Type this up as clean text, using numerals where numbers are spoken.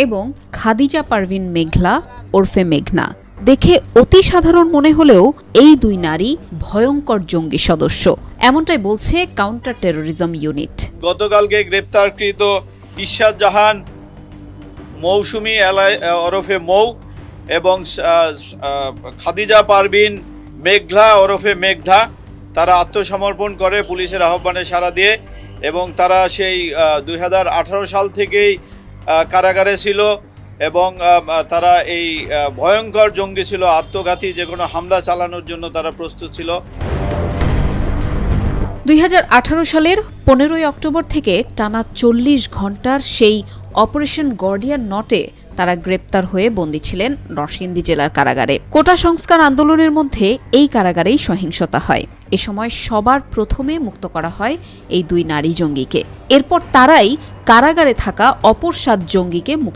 এবং খাদিজা পারভিন মেঘলা ওরফে মেঘনা। দেখে অতি সাধারণ মনে হলেও এই দুই নারী ভয়ঙ্কর জঙ্গি সদস্য, এমনটাই বলছে কাউন্টার টেরোরিজম ইউনিট। গতকালকে গ্রেপ্তারকৃত ইরশাদ জাহান, মৌসুমী ওরফে মৌ এবং খাদিজা পারভিন মেঘলা ওরফে মেঘনা, তারা আত্মসমর্পণ করে পুলিশের আহ্বানে সাড়া দিয়ে, এবং তারা সেই 2018 সাল থেকেই কারাগারে ছিল এবং তারা এই ভয়ঙ্কর জঙ্গি ছিল, আত্মঘাতী যে কোনো হামলা চালানোর জন্য তারা প্রস্তুত ছিল। 2018 সালের 15 অক্টোবর থেকে টানা 40 ঘণ্টার সেই অপারেশন গর্ডিয়ান নটে তারা গ্রেপ্তার হয়ে বন্দী ছিলেন নরসিংদী জেলার কারাগারে। কোটা সংস্কার আন্দোলনের মধ্যে এই কারাগারেই সহিংসতা হয়। এ সময় সবার প্রথমে মুক্ত করা হয় এই দুই নারী জঙ্গিকে। এরপর তারাই কারাগারে থাকা অপর 7 জঙ্গিকে মুক্ত